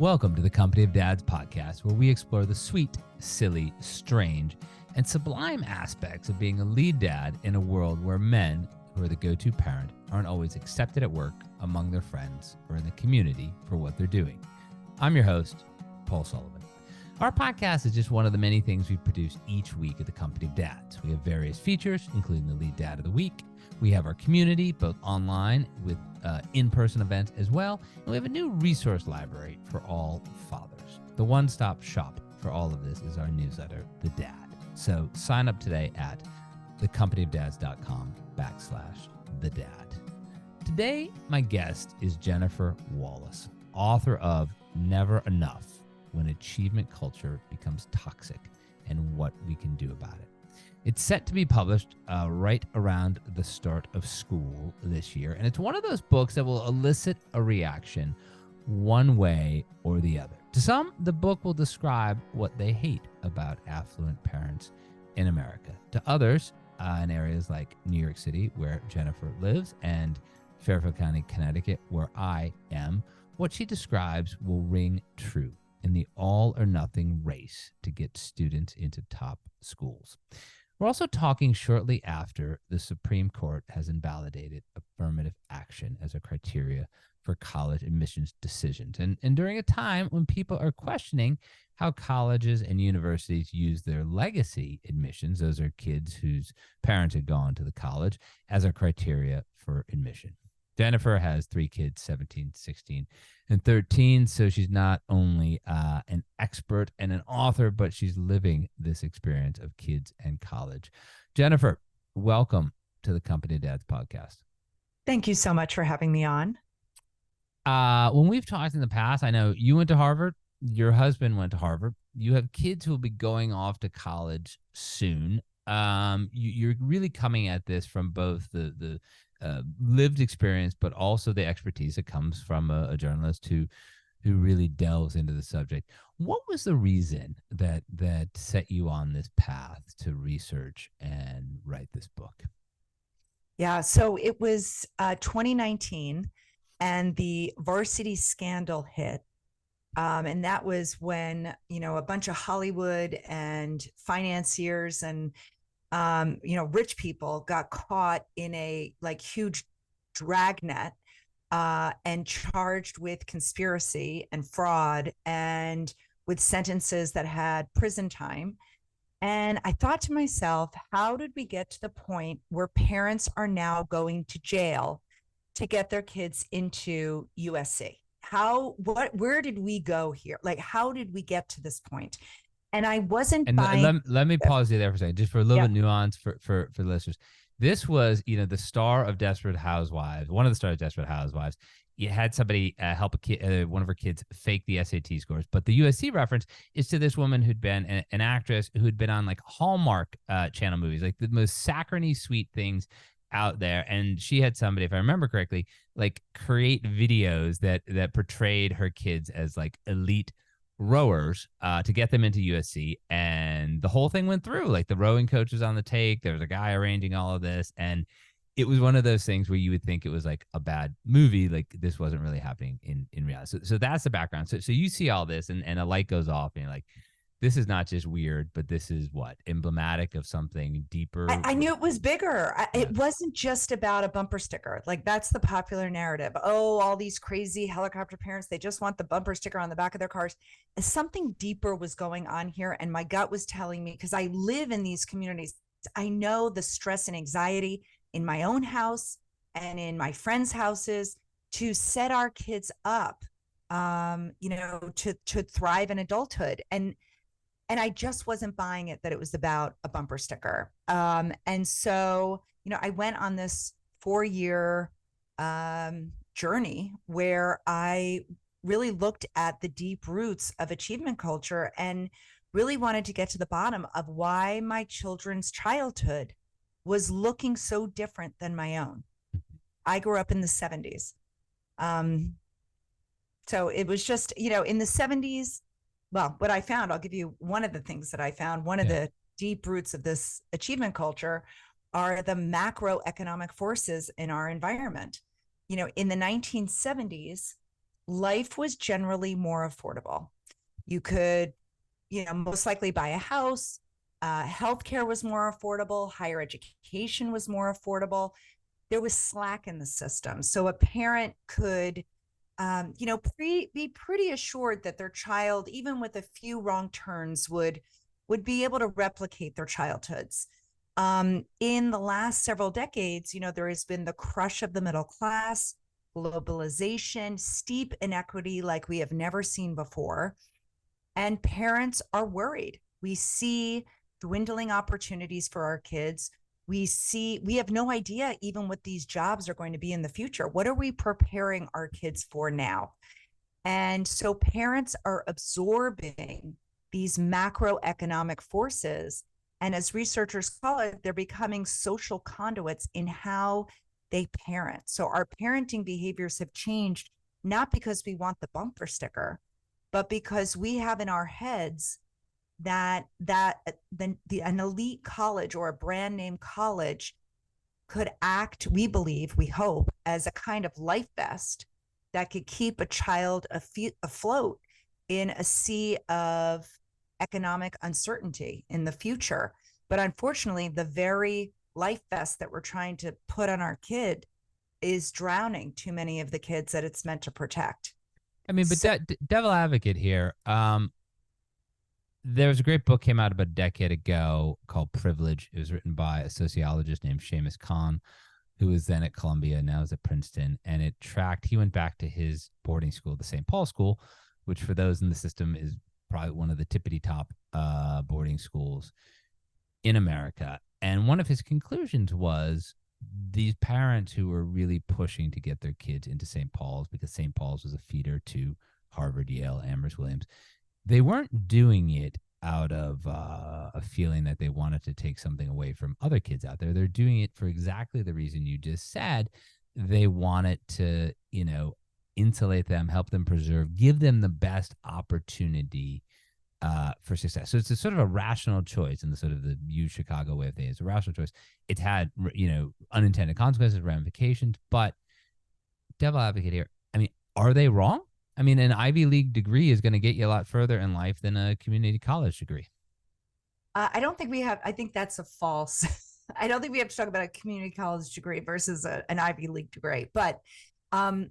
Welcome to the Company of Dads podcast, where we explore the sweet, silly, strange, and sublime aspects of being a lead dad in a world where men, who are the go-to parent, aren't always accepted at work, among their friends, or in the community for what they're doing. I'm your host, Paul Sullivan. Our podcast is just one of the many things we produce each week at the Company of Dads. We have various features, including the Lead Dad of the Week. We have our community, both online with in-person events as well. And we have a new resource library for all fathers. The one-stop shop for all of this is our newsletter, The Dad. So sign up today at thecompanyofdads.com/thedad. Today, my guest is Jennifer Wallace, author of Never Enough: When Achievement Culture Becomes Toxic and What We Can Do About It. It's set to be published right around the start of school this year, and it's one of those books that will elicit a reaction one way or the other. To some, the book will describe what they hate about affluent parents in America. To others, in areas like New York City, where Jennifer lives, and Fairfield County, Connecticut, where I am, what she describes will ring true in the all-or-nothing race to get students into top schools. We're also talking shortly after the Supreme Court has invalidated affirmative action as a criteria for college admissions decisions. And during a time when people are questioning how colleges and universities use their legacy admissions, those are kids whose parents had gone to the college, as a criteria for admission. Jennifer has 3 kids, 17, 16, and 13. So she's not only an expert and an author, but she's living this experience of kids and college. Jennifer, welcome to the Company of Dads podcast. Thank you so much for having me on. When we've talked in the past, I know you went to Harvard, your husband went to Harvard. You have kids who will be going off to college soon. You're really coming at this from both the lived experience, but also the expertise that comes from a journalist who really delves into the subject. What was the reason that set you on this path to research and write this book? Yeah, so it was 2019, and the varsity scandal hit. And that was when, a bunch of Hollywood and financiers and rich people got caught in a huge dragnet and charged with conspiracy and fraud and with sentences that had prison time. And I thought to myself, how did we get to the point where parents are now going to jail to get their kids into USC? Where did we go here? How did we get to this point? And I wasn't buying. Let me pause you there for a second, just for a little bit of nuance for the listeners. This was, the star of Desperate Housewives, one of the stars of Desperate Housewives. You had somebody help one of her kids fake the SAT scores. But the USC reference is to this woman who'd been an actress who'd been on Hallmark channel movies, the most saccharine sweet things out there. And she had somebody, if I remember correctly, create videos that portrayed her kids as elite rowers to get them into USC, and the whole thing went through. The rowing coach was on the take. There was a guy arranging all of this, and it was one of those things where you would think it was a bad movie. This wasn't really happening in reality. So that's the background. So you see all this, and a light goes off, and you're like, this is not just weird, but this is emblematic of something deeper. I knew it was bigger. It wasn't just about a bumper sticker. That's the popular narrative. Oh, all these crazy helicopter parents, they just want the bumper sticker on the back of their cars. Something deeper was going on here. And my gut was telling me, because I live in these communities, I know the stress and anxiety in my own house and in my friends' houses to set our kids up, to thrive in adulthood. And I just wasn't buying it that it was about a bumper sticker. And so, I went on this 4-year journey where I really looked at the deep roots of achievement culture and really wanted to get to the bottom of why my children's childhood was looking so different than my own. I grew up in the 70s. So it was just, in the 70s, well, what I found, I'll give you one of the things that I found. One of the deep roots of this achievement culture are the macroeconomic forces in our environment. In the 1970s, life was generally more affordable. You could, most likely buy a house. Healthcare was more affordable. Higher education was more affordable. There was slack in the system. So a parent could, be pretty assured that their child, even with a few wrong turns, would be able to replicate their childhoods. In the last several decades, there has been the crush of the middle class, globalization, steep inequity like we have never seen before. And parents are worried. We see dwindling opportunities for our kids. We have no idea even what these jobs are going to be in the future. What are we preparing our kids for now? And so parents are absorbing these macroeconomic forces. And as researchers call it, they're becoming social conduits in how they parent. So our parenting behaviors have changed, not because we want the bumper sticker, but because we have in our heads that an elite college or a brand name college could act, we believe, we hope, as a kind of life vest that could keep a child afloat in a sea of economic uncertainty in the future. But unfortunately, the very life vest that we're trying to put on our kid is drowning too many of the kids that it's meant to protect. I mean, but devil advocate here. There was a great book came out about a decade ago called Privilege. It was written by a sociologist named Seamus Khan, who was then at Columbia, now is at Princeton. And he went back to his boarding school, the St. Paul School, which for those in the system is probably one of the tippity top boarding schools in America. And one of his conclusions was these parents who were really pushing to get their kids into St. Paul's, because St. Paul's was a feeder to Harvard, Yale, Amherst, Williams, they weren't doing it out of a feeling that they wanted to take something away from other kids out there. They're doing it for exactly the reason you just said. They wanted to, insulate them, help them preserve, give them the best opportunity for success. So it's a sort of a rational choice in the sort of the Chicago way of things. It's a rational choice. It's had, unintended consequences, ramifications, but devil advocate here. I mean, are they wrong? I mean, an Ivy League degree is going to get you a lot further in life than a community college degree. I don't think we have. I think that's a false. I don't think we have to talk about a community college degree versus an Ivy League degree. But, of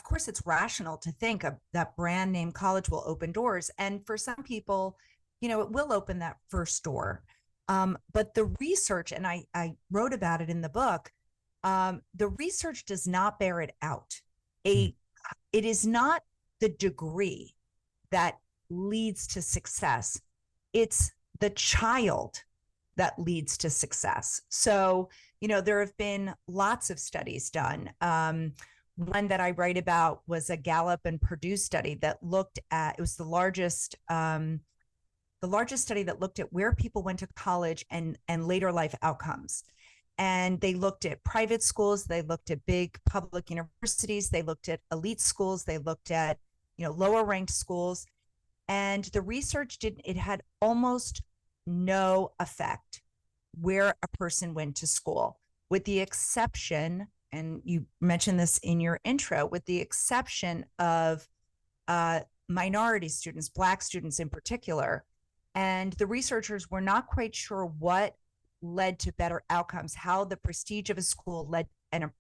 course, it's rational to think that brand name college will open doors, and for some people, it will open that first door. But the research, and I wrote about it in the book, the research does not bear it out. It is not the degree that leads to success. It's the child that leads to success. So, there have been lots of studies done. One that I write about was a Gallup and Purdue study that looked at, it was the largest study that looked at where people went to college and later life outcomes. And they looked at private schools, they looked at big public universities, they looked at elite schools, they looked at, lower ranked schools. And the research it had almost no effect where a person went to school, with the exception, and you mentioned this in your intro, with the exception of minority students, Black students in particular. And the researchers were not quite sure what led to better outcomes, how the prestige of a school led, and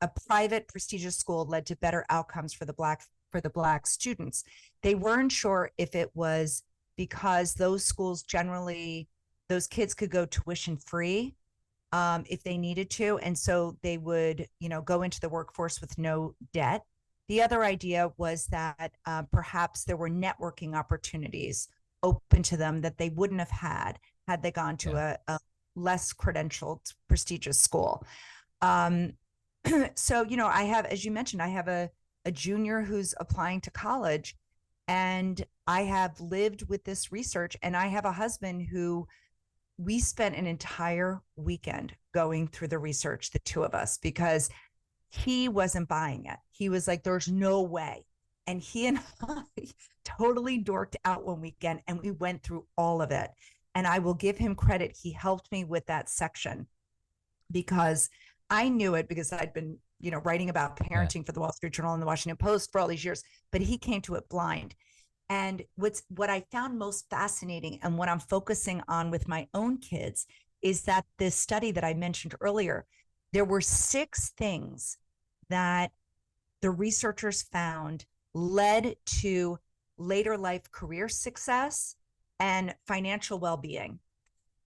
a private prestigious school led to better outcomes for the Black students. They weren't sure if it was because those schools generally, those kids could go tuition free if they needed to, and so they would, go into the workforce with no debt. The other idea was that perhaps there were networking opportunities open to them that they wouldn't have had they gone to a less credentialed, prestigious school. So, I have, as you mentioned, I have a junior who's applying to college, and I have lived with this research, and I have a husband who we spent an entire weekend going through the research, the two of us, because he wasn't buying it. He was like, there's no way. And he and I totally dorked out one weekend, and we went through all of it. And I will give him credit. He helped me with that section because I knew it, because I'd been writing about parenting for the Wall Street Journal and the Washington Post for all these years, but he came to it blind. And what I found most fascinating and what I'm focusing on with my own kids is that this study that I mentioned earlier, there were 6 things that the researchers found led to later life career success and financial well-being.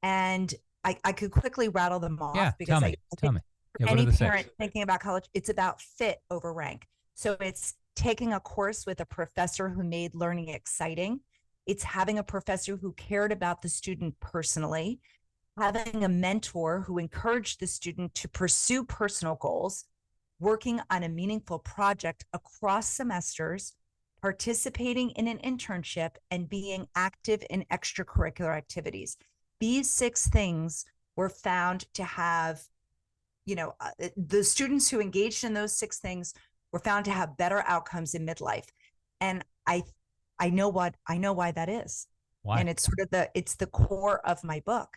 And I could quickly rattle them off because tell me. Yeah, any parent thinking about college, it's about fit over rank. So it's taking a course with a professor who made learning exciting. It's having a professor who cared about the student personally, having a mentor who encouraged the student to pursue personal goals, working on a meaningful project across semesters, participating in an internship, and being active in extracurricular activities. These 6 things were found to have, the students who engaged in those 6 things were found to have better outcomes in midlife. And I know why that is. Why? And it's sort of it's the core of my book.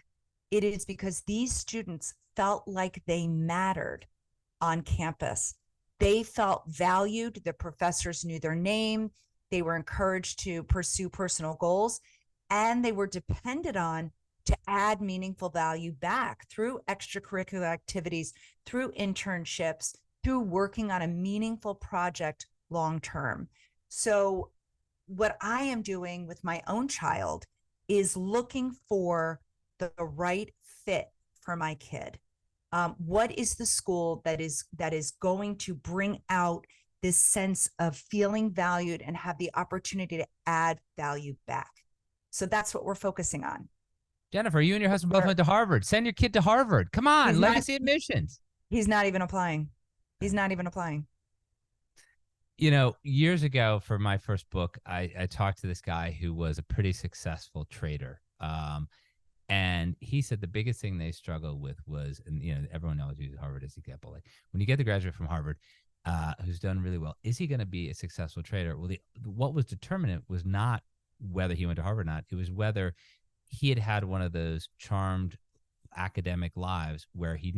It is because these students felt like they mattered on campus. They felt valued. The professors knew their name. They were encouraged to pursue personal goals, and they were depended on to add meaningful value back through extracurricular activities, through internships, through working on a meaningful project long-term. So what I am doing with my own child is looking for the right fit for my kid. What is the school that is going to bring out this sense of feeling valued and have the opportunity to add value back? So that's what we're focusing on. Jennifer, you and your husband both went to Harvard. Send your kid to Harvard. Come on, legacy admissions. He's not even applying. He's not even applying. Years ago for my first book, I talked to this guy who was a pretty successful trader. And he said the biggest thing they struggle with was, and everyone knows uses Harvard as an example. Like when you get the graduate from Harvard, who's done really well, is he going to be a successful trader? Well, what was determinant was not whether he went to Harvard or not. It was whether he had one of those charmed academic lives where he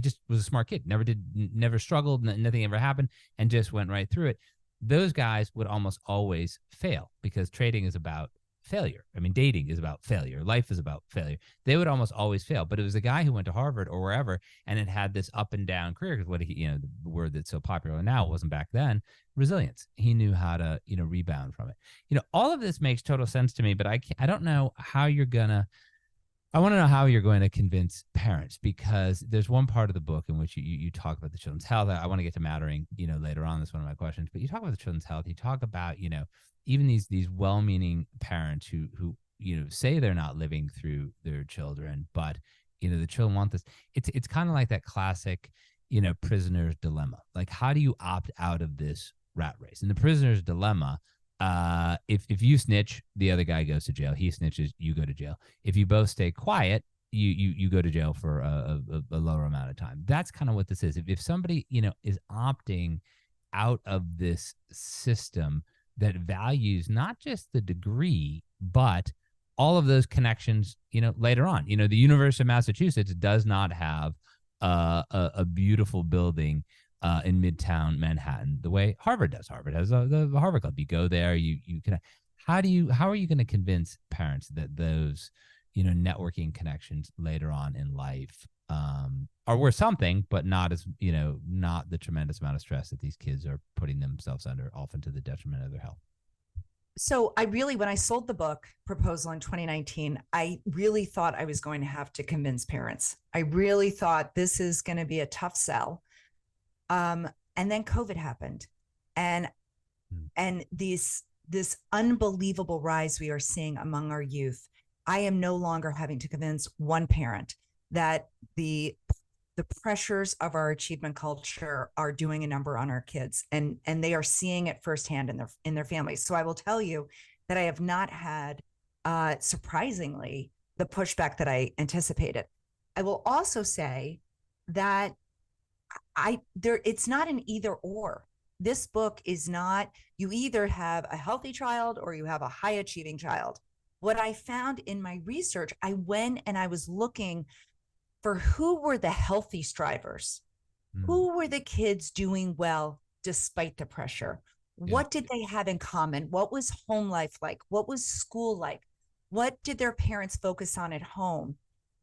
just was a smart kid, never struggled, nothing ever happened, and just went right through it. Those guys would almost always fail because trading is about failure. I mean, dating is about failure. Life is about failure. They would almost always fail. But it was a guy who went to Harvard or wherever and it had this up and down career. Because what the word that's so popular now, it wasn't back then, resilience. He knew how to, rebound from it. All of this makes total sense to me, but I don't know how I want to know how you're going to convince parents, because there's one part of the book in which you talk about the children's health. I want to get to mattering, later on. That's one of my questions. But you talk about the children's health. You talk about, even these well-meaning parents who say they're not living through their children, but the children want this. It's kind of like that classic, prisoner's dilemma. Like, how do you opt out of this rat race? And the prisoner's dilemma, if you snitch, the other guy goes to jail. He snitches, you go to jail. If you both stay quiet, you go to jail for a lower amount of time. That's kind of what this is. If somebody is opting out of this system that values not just the degree, but all of those connections, later on. The University of Massachusetts does not have a beautiful building in Midtown Manhattan the way Harvard does. Harvard has the Harvard Club. You go there, you can. How are you going to convince parents that those networking connections later on in life are worth something, but not as not the tremendous amount of stress that these kids are putting themselves under, often to the detriment of their health? So when I sold the book Proposal in 2019, I really thought I was going to have to convince parents. I really thought this is going to be a tough sell. And then COVID happened, and this unbelievable rise we are seeing among our youth. I am no longer having to convince one parent that the pressures of our achievement culture are doing a number on our kids, and they are seeing it firsthand in their families. So I will tell you that I have not had, surprisingly, the pushback that I anticipated. I will also say that it's not an either or. This book is not, you either have a healthy child or you have a high achieving child. What I found in my research, I went and I was looking for who were the healthy strivers. Mm. Who were the kids doing well despite the pressure? Yeah. What did they have in common? What was home life like? What was school like? What did their parents focus on at home?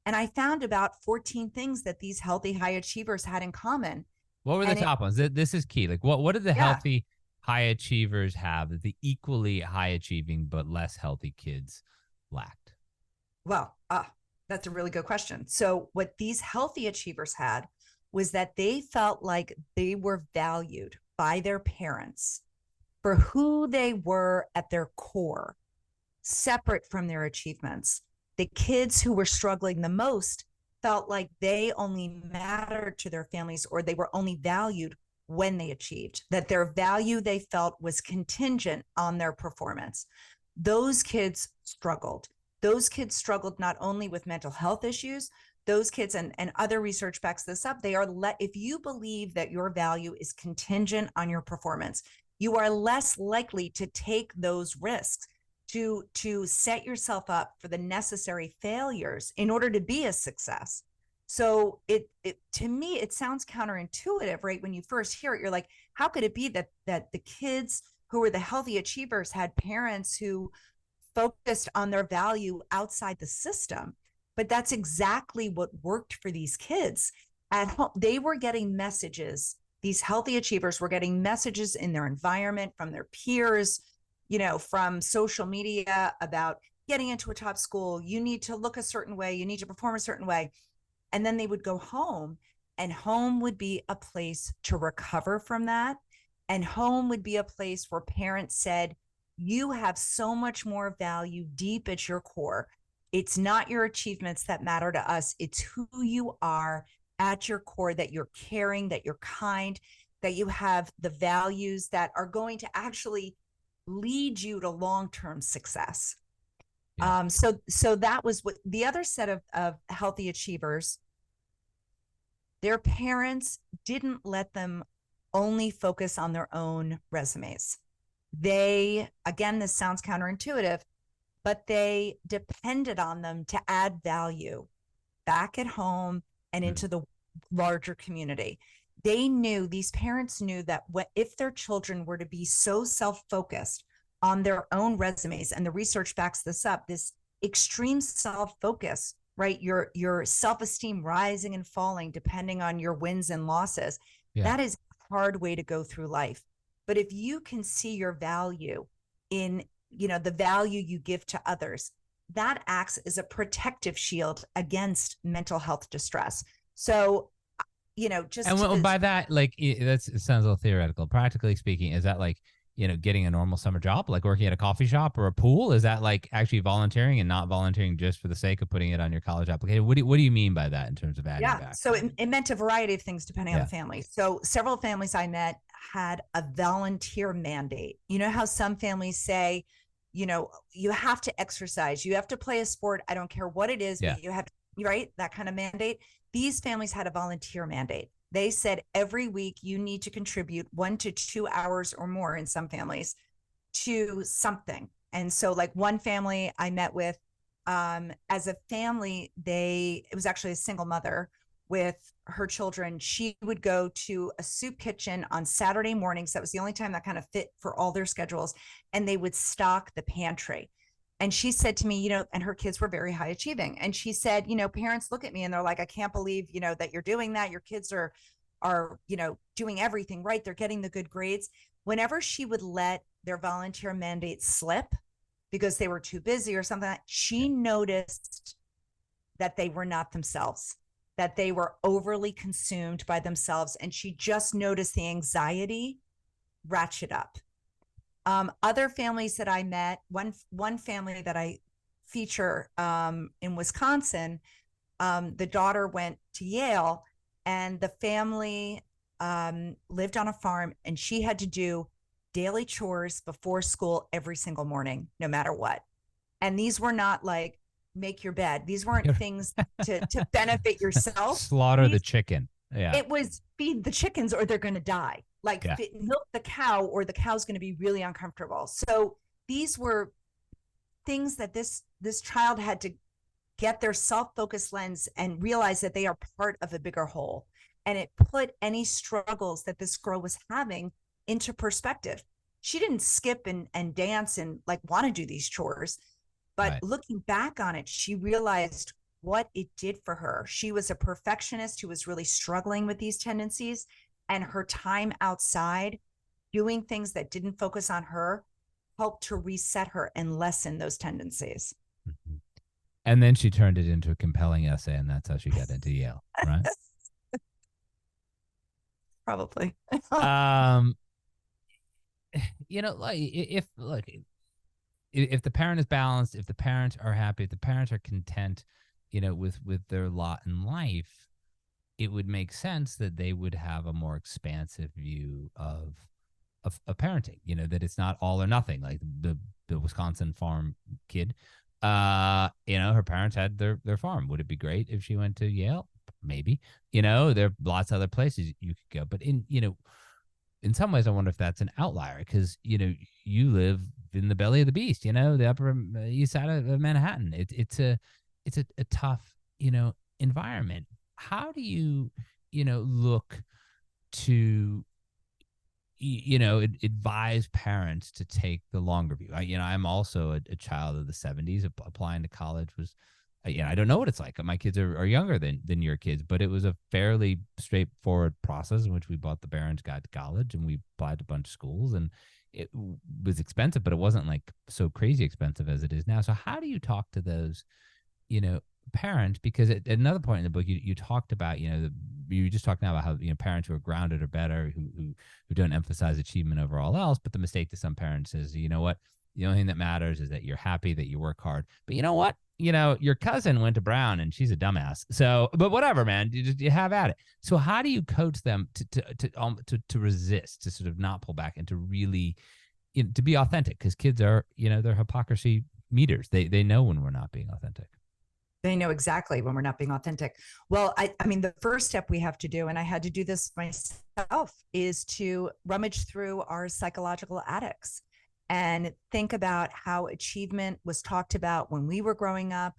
And I found about 14 things that these healthy high achievers had in common. What were the And it, top ones? This is key. Like what did the yeah, healthy high achievers have that the equally high achieving but less healthy kids lacked? well, that's a really good question. So, what these healthy achievers had was that they felt like they were valued by their parents for who they were at their core, separate from their achievements. The kids who were struggling the most felt like they only mattered to their families or they were only valued when they achieved, that their value they felt was contingent on their performance. Those kids struggled. Those kids struggled not only with mental health issues, those kids, and other research backs this up, they are if you believe that your value is contingent on your performance, you are less likely to take those risks to set yourself up for the necessary failures in order to be a success. So it to me it sounds counterintuitive, right? When you first hear it, you're like, how could it be that the kids who were the healthy achievers had parents who focused on their value outside the system? But that's exactly what worked for these kids at home. They were getting messages. These healthy achievers were getting messages in their environment from their peers, from social media about getting into a top school. You need to look a certain way. You need to perform a certain way. And then they would go home, and home would be a place to recover from that. And home would be a place where parents said, you have so much more value deep at your core. It's not your achievements that matter to us. It's who you are at your core, that you're caring, that you're kind, that you have the values that are going to actually lead you to long-term success. Yeah. So that was what the other set of healthy achievers, their parents didn't let them only focus on their own resumes. They, again, this sounds counterintuitive, but they depended on them to add value back at home and Mm. into the larger community. These parents knew that if their children were to be so self-focused on their own resumes, and the research backs this up, this extreme self-focus, right? Your self-esteem rising and falling depending on your wins and losses. Yeah. That is a hard way to go through life. But if you can see your value in, the value you give to others, that acts as a protective shield against mental health distress. So, just And by that, like it sounds a little theoretical. Practically speaking, is that like getting a normal summer job, like working at a coffee shop or a pool? Is that like actually volunteering and not volunteering just for the sake of putting it on your college application? What do you mean by that in terms of adding yeah. back? So it meant a variety of things depending on Yeah. the family. So several families I met had a volunteer mandate. You know how some families say, you have to exercise, you have to play a sport. I don't care what it is, Yeah. but you have, right? That kind of mandate. These families had a volunteer mandate. They said every week you need to contribute 1 to 2 hours or more in some families to something. And so like one family I met with, as a family, it was actually a single mother with her children. She would go to a soup kitchen on Saturday mornings. That was the only time that kind of fit for all their schedules. And they would stock the pantry. And she said to me, and her kids were very high achieving. And she said, parents look at me and they're like, I can't believe, that you're doing that. Your kids are, doing everything right. They're getting the good grades. Whenever she would let their volunteer mandate slip because they were too busy or something, she noticed that they were not themselves, that they were overly consumed by themselves. And she just noticed the anxiety ratchet up. Other families that I met, one family that I feature in Wisconsin, the daughter went to Yale, and the family lived on a farm, and she had to do daily chores before school every single morning, no matter what. And these were not like make your bed. These weren't things to benefit yourself. Slaughter the chicken. Yeah. It was feed the chickens or they're going to die. Like milk the cow or the cow's going to be really uncomfortable. So these were things that this child had to get their self-focused lens and realize that they are part of a bigger whole. And it put any struggles that this girl was having into perspective. She didn't skip and dance and like want to do these chores. But Right. looking back on it, she realized what it did for her. She was a perfectionist who was really struggling with these tendencies, and her time outside doing things that didn't focus on her helped to reset her and lessen those tendencies. Mhm. And then she turned it into a compelling essay, and that's how she got into Yale, right? Probably. Um, like if the parent is balanced, if the parents are happy, if the parents are content, with their lot in life, it would make sense that they would have a more expansive view of parenting. That it's not all or nothing. Like the Wisconsin farm kid, her parents had their farm. Would it be great if she went to Yale? Maybe. There are lots of other places you could go, but in some ways, I wonder if that's an outlier because you live in the belly of the beast. The Upper East Side of Manhattan. It's a tough environment. How do you look to advise parents to take the longer view? I'm also a child of the 70s. Applying to college was I don't know what it's like. My kids are younger than your kids, but it was a fairly straightforward process in which we bought the Barron's Guide to College and we applied to a bunch of schools, and it was expensive, but it wasn't like so crazy expensive as it is now. So how do you talk to those, parents? Because at another point in the book, you talked about, you just talked now about how, parents who are grounded are better, who don't emphasize achievement over all else. But the mistake to some parents is, you know what? The only thing that matters is that you're happy, that you work hard. But you know what? Your cousin went to Brown and she's a dumbass. So, but whatever, man, you have at it. So how do you coach them to resist, to sort of not pull back and to really, to be authentic? Because kids are, they're hypocrisy meters. They know when we're not being authentic. They know exactly when we're not being authentic. Well, I mean, the first step we have to do, and I had to do this myself, is to rummage through our psychological addicts and think about how achievement was talked about when we were growing up.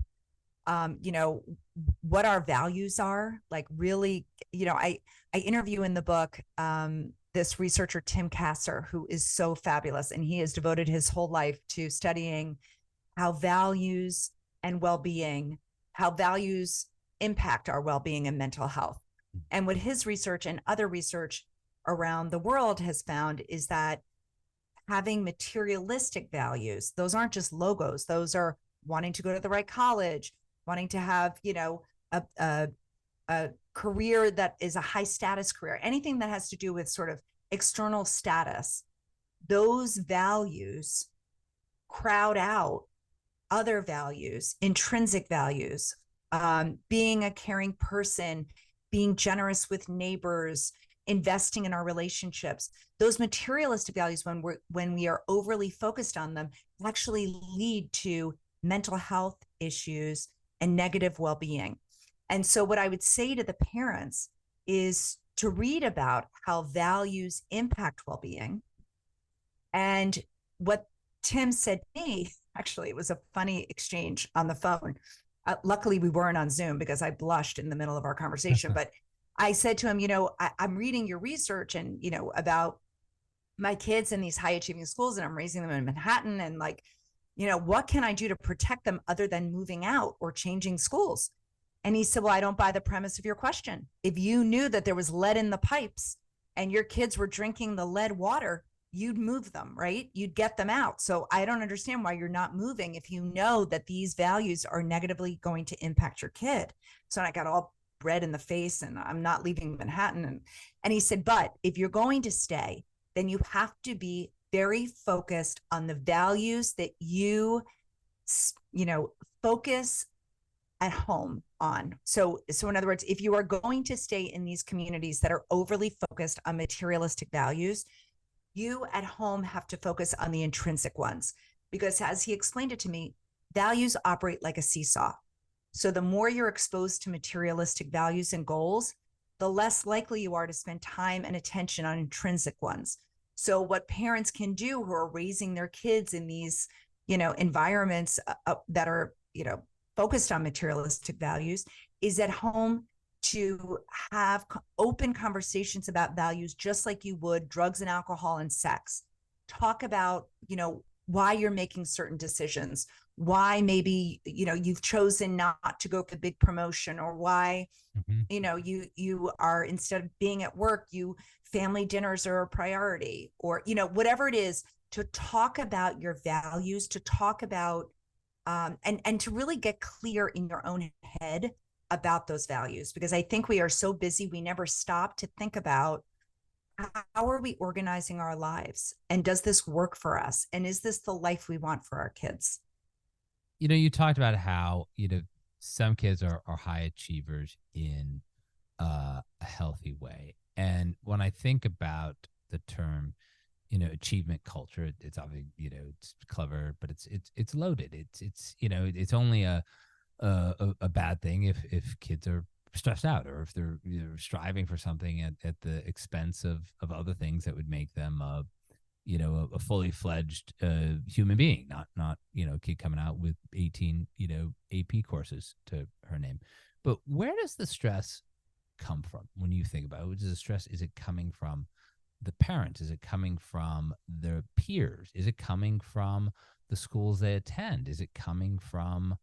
What our values are. Like really, I interview in the book this researcher, Tim Kasser, who is so fabulous, and he has devoted his whole life to studying how values and well-being, how values impact our well-being and mental health. And what his research and other research around the world has found is that having materialistic values, those aren't just logos, those are wanting to go to the right college, wanting to have, a career that is a high status career, anything that has to do with sort of external status, those values crowd out other values, intrinsic values, being a caring person, being generous with neighbors, investing in our relationships. Those materialistic values, when we are overly focused on them, actually lead to mental health issues and negative well-being. And so what I would say to the parents is to read about how values impact well-being. And what Tim said to me, actually, it was a funny exchange on the phone. Luckily, we weren't on Zoom because I blushed in the middle of our conversation. But I said to him, I'm reading your research and, about my kids in these high achieving schools, and I'm raising them in Manhattan. And like, what can I do to protect them other than moving out or changing schools? And he said, well, I don't buy the premise of your question. If you knew that there was lead in the pipes and your kids were drinking the lead water, you'd move them, right? You'd get them out. So I don't understand why you're not moving if you know that these values are negatively going to impact your kid. So I got all red in the face and I'm not leaving Manhattan. And he said, but if you're going to stay, then you have to be very focused on the values that you focus at home on. So in other words, if you are going to stay in these communities that are overly focused on materialistic values, you at home have to focus on the intrinsic ones, because as he explained it to me, values operate like a seesaw. So the more you're exposed to materialistic values and goals, the less likely you are to spend time and attention on intrinsic ones. So what parents can do who are raising their kids in these, environments that are, focused on materialistic values, is at home to have open conversations about values, just like you would drugs and alcohol and sex. Talk about, why you're making certain decisions, why maybe, you've chosen not to go for the big promotion, or why, Mm-hmm. you are, instead of being at work, family dinners are a priority, or, whatever it is, to talk about your values, to talk about, and to really get clear in your own head about those values, because I think we are so busy, we never stop to think about, how are we organizing our lives, and does this work for us, and is this the life we want for our kids? You talked about how, some kids are high achievers in a healthy way. And when I think about the term, achievement culture, it's obviously, it's clever, but it's loaded. It's only a bad thing if kids are stressed out, or if they're striving for something at the expense of other things that would make them a fully fledged human being, not a kid coming out with 18 AP courses to her name. But where does the stress come from when you think about it? What is the stress? Is it coming from the parents? Is it coming from their peers? Is it coming from the schools they attend? Is it coming from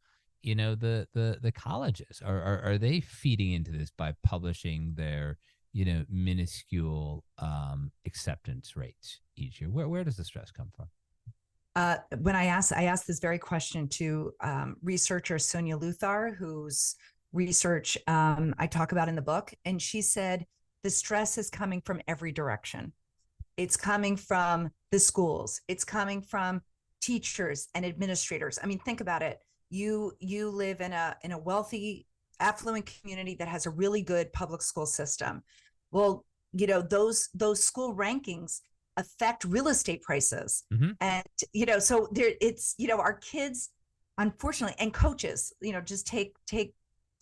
the colleges? Are they feeding into this by publishing their minuscule acceptance rates each year? Where does the stress come from? When I asked this very question to researcher Sonia Luthar, whose research I talk about in the book, and she said the stress is coming from every direction. It's coming from the schools. It's coming from teachers and administrators. I mean, think about it. You live in a wealthy, affluent community that has a really good public school system. Well, those school rankings affect real estate prices. Mm-hmm. And, so there, it's, our kids, unfortunately, and coaches, just take,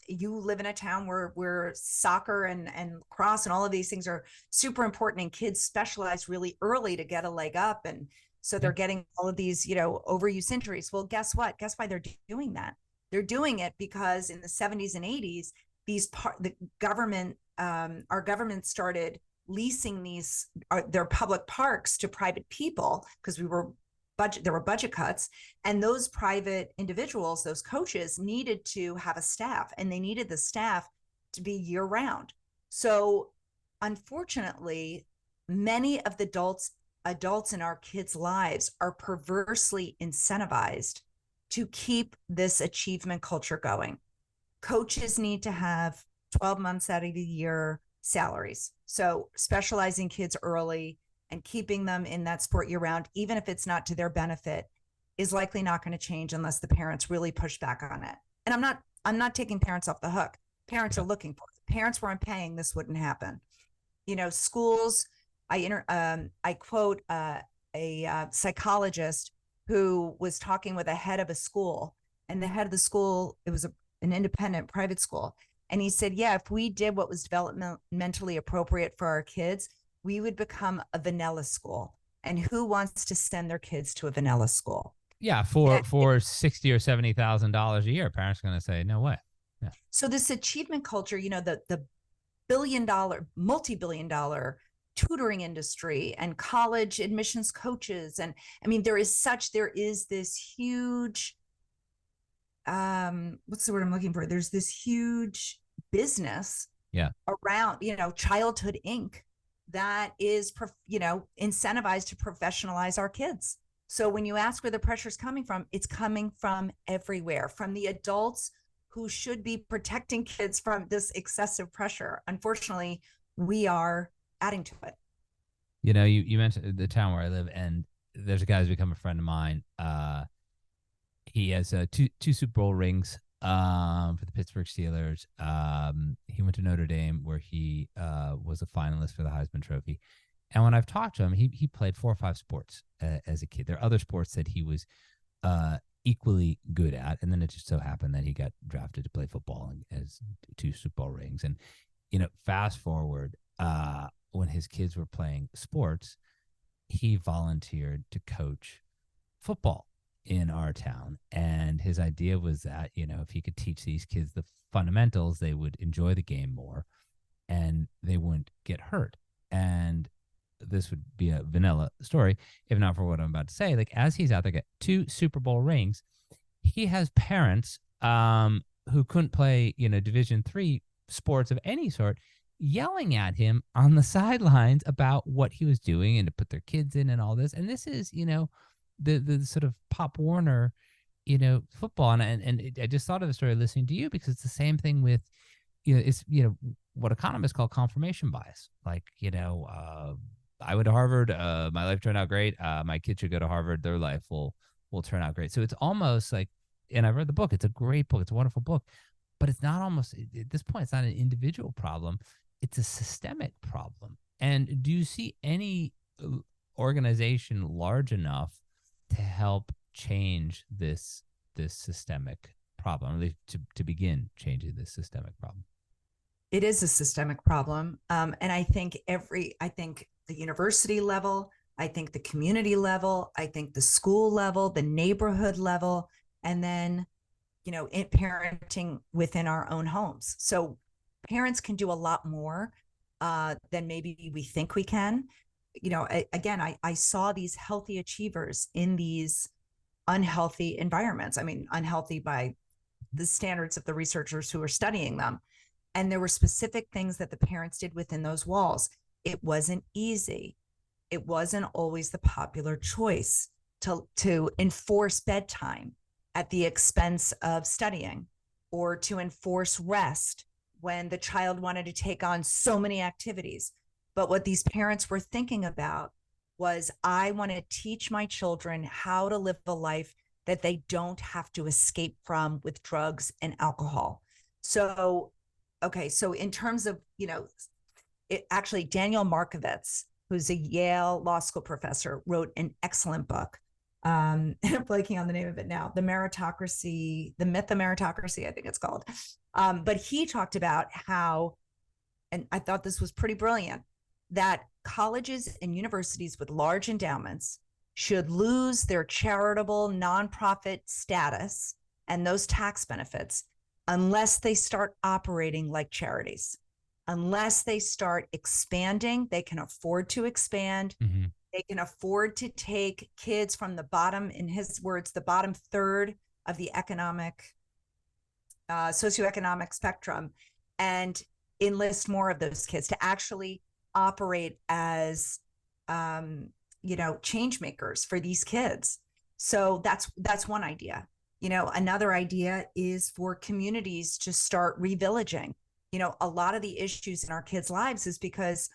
you live in a town where soccer and lacrosse and all of these things are super important, and kids specialize really early to get a leg up. And so they're getting all of these, overuse injuries. Well, guess what? Guess why they're doing that? They're doing it because in the 70s and 80s, the government, our government started leasing their public parks to private people, because there were budget cuts, and those private individuals, those coaches, needed to have a staff, and they needed the staff to be year round. So unfortunately, many of the adults in our kids' lives are perversely incentivized to keep this achievement culture going. Coaches need to have 12 months out of the year salaries. So specializing kids early and keeping them in that sport year round, even if it's not to their benefit, is likely not going to change unless the parents really push back on it. And I'm not taking parents off the hook. Parents are looking for it. If parents weren't paying, this wouldn't happen. Schools, I quote a psychologist who was talking with a head of a school, and the head of the school, it was an independent private school. And he said, yeah, if we did what was developmentally appropriate for our kids, we would become a vanilla school. And who wants to send their kids to a vanilla school? Yeah, for $60,000 or $70,000 a year, parents are going to say, no way. Yeah. So this achievement culture, the multi-billion-dollar tutoring industry and college admissions coaches, and I mean, there is this huge, what's the word I'm looking for? There's this huge business around, Childhood Inc. that is, incentivized to professionalize our kids. So when you ask where the pressure is coming from, it's coming from everywhere, from the adults who should be protecting kids from this excessive pressure. Unfortunately, we are adding to it. You mentioned the town where I live, and there's a guy who's become a friend of mine. He has two Super Bowl rings for the Pittsburgh Steelers. He went to Notre Dame, where he was a finalist for the Heisman Trophy. And when I've talked to him, he played 4 or 5 sports as a kid. There are other sports that he was equally good at, and then it just so happened that he got drafted to play football and has 2 Super Bowl rings. And fast forward, when his kids were playing sports, he volunteered to coach football. in our town. And his idea was that, if he could teach these kids the fundamentals, they would enjoy the game more and they wouldn't get hurt. And this would be a vanilla story, if not for what I'm about to say. Like, as he's out there, get 2 Super Bowl rings, he has parents who couldn't play, Division III sports of any sort, yelling at him on the sidelines about what he was doing and to put their kids in and all this. And this is, the sort of Pop Warner, football. I just thought of the story listening to you, because it's the same thing with, it's, what economists call confirmation bias. Like, I went to Harvard, my life turned out great. My kid should go to Harvard. Their life will turn out great. So it's almost like, and I've read the book, it's a great book. It's a wonderful book, but it's not almost, at this point, it's not an individual problem. It's a systemic problem. And do you see any organization large enough to help change this systemic problem, at least to begin changing this systemic problem? It is a systemic problem. And I think the university level, I think the community level, I think the school level, the neighborhood level, and then, in parenting within our own homes. So parents can do a lot more than maybe we think we can. I saw these healthy achievers in these unhealthy environments. I mean, unhealthy by the standards of the researchers who are studying them. And there were specific things that the parents did within those walls. It wasn't easy. It wasn't always the popular choice to enforce bedtime at the expense of studying, or to enforce rest when the child wanted to take on so many activities. But what these parents were thinking about was, I want to teach my children how to live a life that they don't have to escape from with drugs and alcohol. So, okay, so in terms of, actually Daniel Markovits, who's a Yale Law School professor, wrote an excellent book. I'm blanking on the name of it now. The Myth of Meritocracy, I think it's called. But he talked about how, and I thought this was pretty brilliant, that colleges and universities with large endowments should lose their charitable nonprofit status and those tax benefits unless they start operating like charities, unless they start expanding. They can afford to expand. Mm-hmm. They can afford to take kids from the bottom, in his words, the bottom third of the socioeconomic spectrum, and enlist more of those kids to actually operate as, change makers for these kids. So that's one idea. Another idea is for communities to start revillaging. A lot of the issues in our kids' lives is because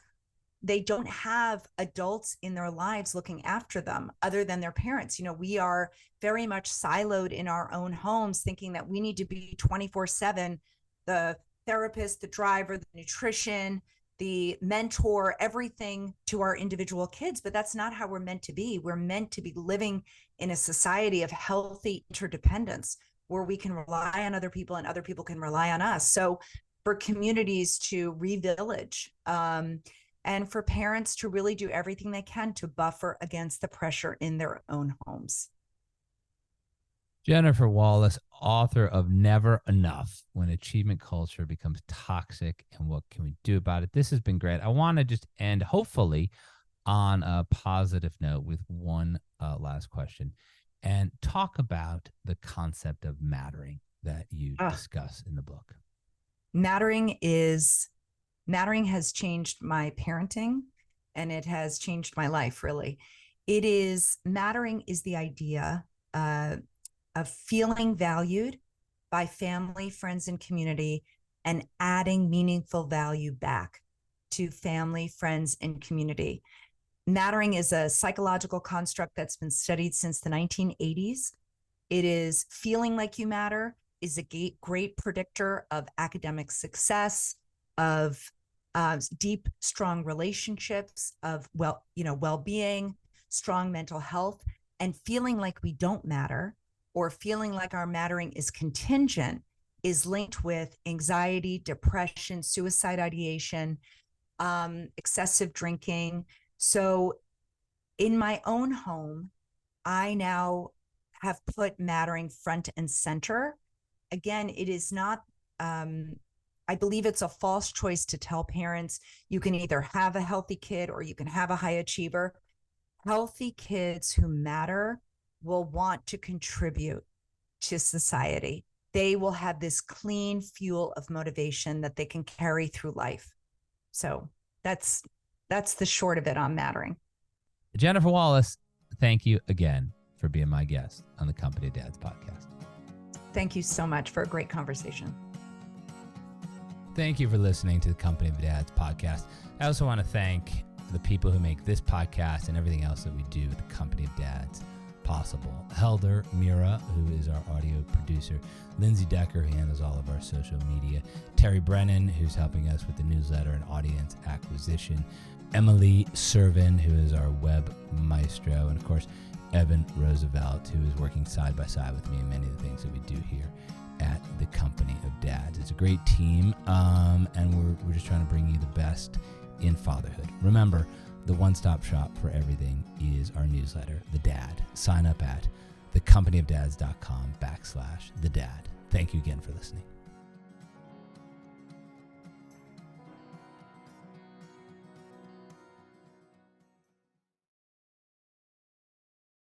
they don't have adults in their lives looking after them other than their parents. We are very much siloed in our own homes, thinking that we need to be 24/7, the therapist, the driver, the nutrition, the mentor, everything to our individual kids. But that's not how we're meant to be. We're meant to be living in a society of healthy interdependence, where we can rely on other people and other people can rely on us. So for communities to revillage, and for parents to really do everything they can to buffer against the pressure in their own homes. Jennifer Wallace, author of Never Enough: When Achievement Culture Becomes Toxic and What Can We Do About It. This has been great. I want to just end, hopefully, on a positive note with one last question, and talk about the concept of mattering that you discuss in the book. Mattering has changed my parenting, and it has changed my life, really. Mattering is the idea of feeling valued by family, friends, and community, and adding meaningful value back to family, friends, and community. Mattering is a psychological construct that's been studied since the 1980s. It is feeling like you matter, is a great predictor of academic success, of deep, strong relationships, of well-being, strong mental health. And feeling like we don't matter, or feeling like our mattering is contingent, is linked with anxiety, depression, suicide ideation, excessive drinking. So in my own home, I now have put mattering front and center. Again, it is not, I believe it's a false choice to tell parents you can either have a healthy kid or you can have a high achiever. Healthy kids who matter will want to contribute to society. They will have this clean fuel of motivation that they can carry through life. So that's the short of it on mattering. Jennifer Wallace, thank you again for being my guest on the Company of Dads podcast. Thank you so much for a great conversation. Thank you for listening to the Company of Dads podcast. I also want to thank the people who make this podcast and everything else that we do at the Company of Dads possible. Helder Mira, who is our audio producer. Lindsay Decker, who handles all of our social media. Terry Brennan, who's helping us with the newsletter and audience acquisition. Emily Servin, who is our web maestro. And of course, Evan Roosevelt, who is working side by side with me in many of the things that we do here at the Company of Dads. It's a great team, and we're just trying to bring you the best in fatherhood. Remember, the one-stop shop for everything is our newsletter, The Dad. Sign up at thecompanyofdads.com/thedad. Thank you again for listening.